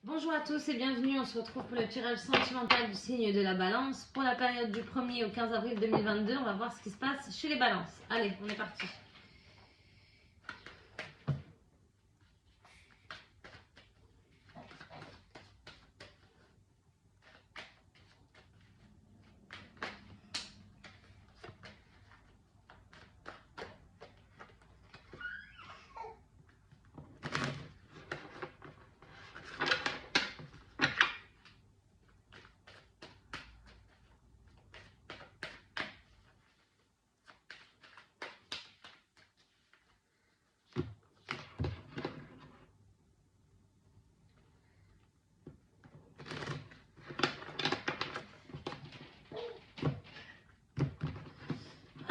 Bonjour à tous et bienvenue, on se retrouve pour le tirage sentimental du signe de la balance. Pour la période du 1er au 15 avril 2022, on va voir ce qui se passe chez les balances. Allez, on est parti.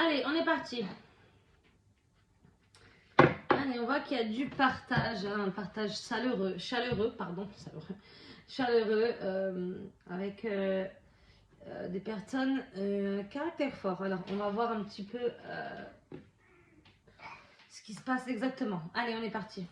Allez, on est parti. Allez, on voit qu'il y a du partage, un partage chaleureux, avec des personnes caractère fort. Alors, on va voir un petit peu ce qui se passe exactement. Allez, on est parti.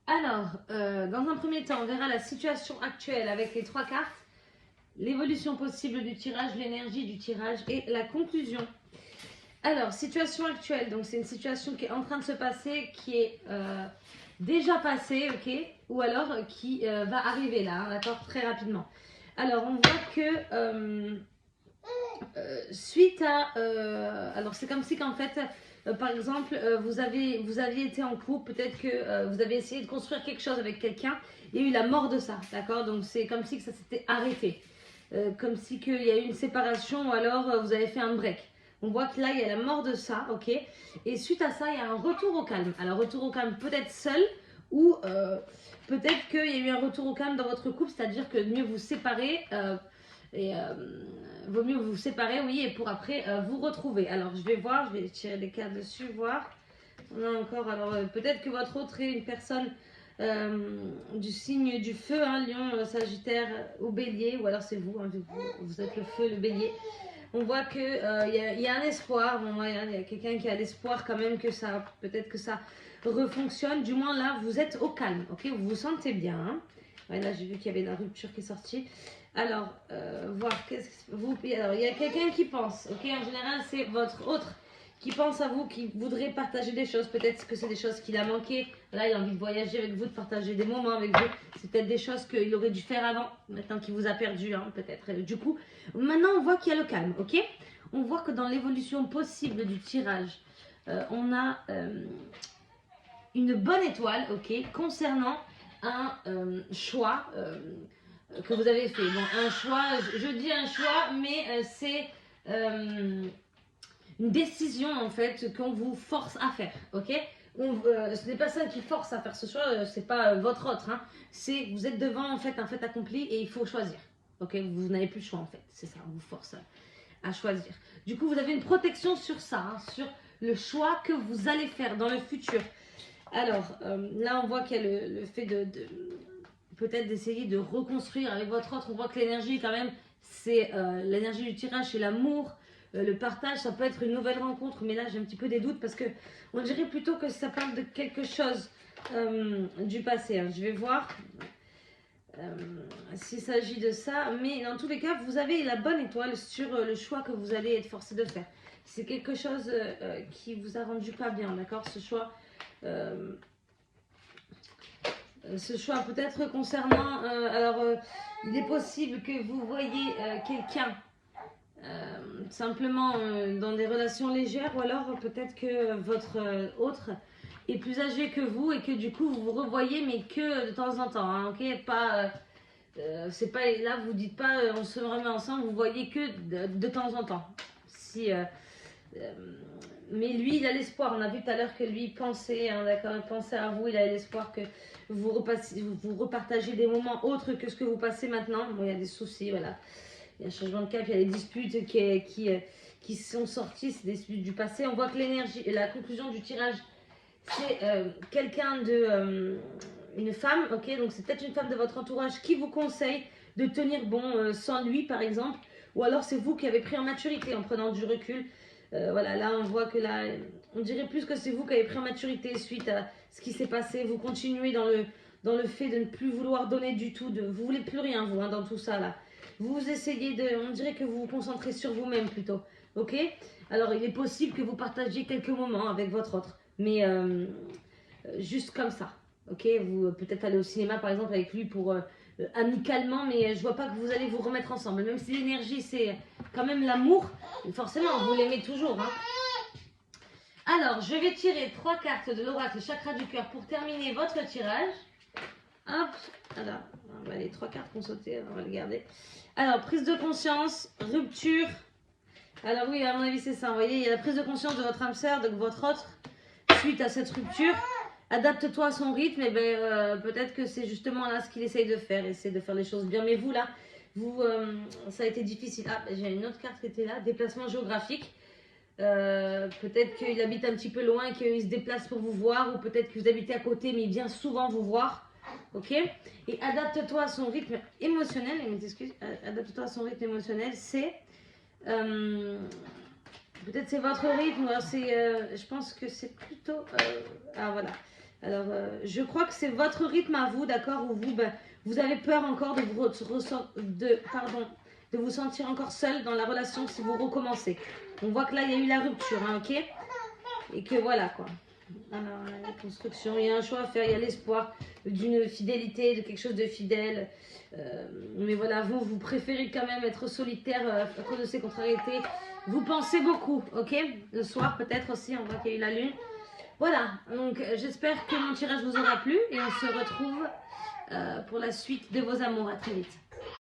Alors, dans un premier temps, on verra la situation actuelle avec les trois cartes, l'évolution possible du tirage, l'énergie du tirage et la conclusion. Alors, situation actuelle, donc c'est une situation qui est en train de se passer, qui est déjà passée, ok, ou alors qui va arriver là, hein, d'accord, très rapidement. Alors, on voit que suite à... alors, c'est comme si qu'en fait... par exemple, vous aviez été en couple, peut-être que vous avez essayé de construire quelque chose avec quelqu'un, il y a eu la mort de ça, d'accord? Donc c'est comme si que ça s'était arrêté, comme si qu'il y a eu une séparation ou alors vous avez fait un break. On voit que là, il y a la mort de ça, ok? Et suite à ça, il y a un retour au calme. Alors, retour au calme peut-être seul ou peut-être qu'il y a eu un retour au calme dans votre couple, c'est-à-dire que mieux vous séparer et vaut mieux vous séparer, oui, et pour après vous retrouver. Alors, je vais voir, je vais tirer des cartes dessus, voir. On a encore, alors peut-être que votre autre est une personne du signe du feu, hein, Lion, Sagittaire ou Bélier, ou alors c'est vous, hein, vous êtes le feu, le Bélier. On voit que y a un espoir, bon, il y a quelqu'un qui a l'espoir quand même que ça, peut-être que ça refonctionne. Du moins là, vous êtes au calme, ok? Vous vous sentez bien. Hein? Ouais, là, j'ai vu qu'il y avait la rupture qui est sortie. Alors, voir qu'est-ce que vous. Alors, il y a quelqu'un qui pense, ok? En général, c'est votre autre qui pense à vous, qui voudrait partager des choses. Peut-être que c'est des choses qu'il a manqué. Là, il a envie de voyager avec vous, de partager des moments avec vous. C'est peut-être des choses qu'il aurait dû faire avant, maintenant qu'il vous a perdu, hein, peut-être. Du coup, maintenant, on voit qu'il y a le calme, ok? On voit que dans l'évolution possible du tirage, on a une bonne étoile, ok, concernant un choix que vous avez fait. Bon, un choix, je dis un choix, mais c'est une décision en fait qu'on vous force à faire, ok? Ce n'est pas ça qui force à faire ce choix, c'est pas votre autre, hein. C'est vous êtes devant en fait un fait accompli et il faut choisir, ok? Vous n'avez plus le choix en fait, c'est ça, on vous force à choisir. Du coup, vous avez une protection sur ça, hein, sur le choix que vous allez faire dans le futur. Alors, là, on voit qu'il y a le fait de peut-être d'essayer de reconstruire avec votre autre. On voit que l'énergie, quand même, c'est l'énergie du tirage, c'est l'amour, le partage. Ça peut être une nouvelle rencontre, mais là, j'ai un petit peu des doutes parce que on dirait plutôt que ça parle de quelque chose du passé. Hein. Je vais voir s'il s'agit de ça, mais dans tous les cas, vous avez la bonne étoile sur le choix que vous allez être forcé de faire. C'est quelque chose qui vous a rendu pas bien, d'accord? Ce choix peut-être concernant, il est possible que vous voyez quelqu'un simplement dans des relations légères, ou alors peut-être que votre autre est plus âgé que vous et que du coup vous vous revoyez, mais que de temps en temps, hein, ok? Pas, c'est pas là, vous dites pas on se remet ensemble, vous voyez que de temps en temps. Si mais lui, il a l'espoir. On a vu tout à l'heure que lui pensait, hein, d'accord, il pensait à vous. Il a l'espoir que vous repartagez des moments autres que ce que vous passez maintenant. Bon, il y a des soucis, voilà. Il y a un changement de cap, il y a des disputes qui sont sorties, c'est des disputes du passé. On voit que l'énergie, la conclusion du tirage, c'est quelqu'un de... une femme, ok, donc c'est peut-être une femme de votre entourage qui vous conseille de tenir bon sans lui, par exemple. Ou alors c'est vous qui avez pris en maturité en prenant du recul. Voilà, là on voit que là, on dirait plus que c'est vous qui avez pris en maturité suite à ce qui s'est passé. Vous continuez dans le fait de ne plus vouloir donner du tout. Vous voulez plus rien, vous, hein, dans tout ça, là. Vous essayez de... On dirait que vous vous concentrez sur vous-même plutôt. Ok? Alors, il est possible que vous partagiez quelques moments avec votre autre. Mais juste comme ça. Ok? Vous peut-être aller au cinéma, par exemple, avec lui pour... amicalement, mais je vois pas que vous allez vous remettre ensemble. Même si l'énergie, c'est quand même l'amour, forcément, vous l'aimez toujours. Hein. Alors, je vais tirer 3 cartes de l'oracle chakra du cœur pour terminer votre tirage. Hop, alors, les 3 cartes qu'on sautait, on va le garder. Alors, prise de conscience, rupture. Alors oui, à mon avis, c'est ça. Vous voyez, il y a la prise de conscience de votre âme sœur, de votre autre, suite à cette rupture. Adapte-toi à son rythme, et peut-être que c'est justement là ce qu'il essaye de faire, essayer de faire les choses bien. Mais vous, là, ça a été difficile. Ah, j'ai une autre carte qui était là, déplacement géographique. Peut-être qu'il habite un petit peu loin et qu'il se déplace pour vous voir, ou peut-être que vous habitez à côté, mais il vient souvent vous voir. Ok? Et adapte-toi à son rythme émotionnel. Adapte-toi à son rythme émotionnel, c'est... peut-être c'est votre rythme, je pense que c'est plutôt... ah voilà. Alors, je crois que c'est votre rythme à vous, d'accord? Où vous avez peur encore de vous sentir encore seul dans la relation si vous recommencez. On voit que là, il y a eu la rupture, hein, ok? Et que voilà, quoi. Alors, la construction, il y a un choix à faire, il y a l'espoir d'une fidélité, de quelque chose de fidèle. Mais voilà, vous préférez quand même être solitaire à cause de ces contrariétés. Vous pensez beaucoup, ok? Le soir, peut-être aussi, on voit qu'il y a eu la lune. Voilà, donc j'espère que mon tirage vous aura plu et on se retrouve pour la suite de vos amours. À très vite.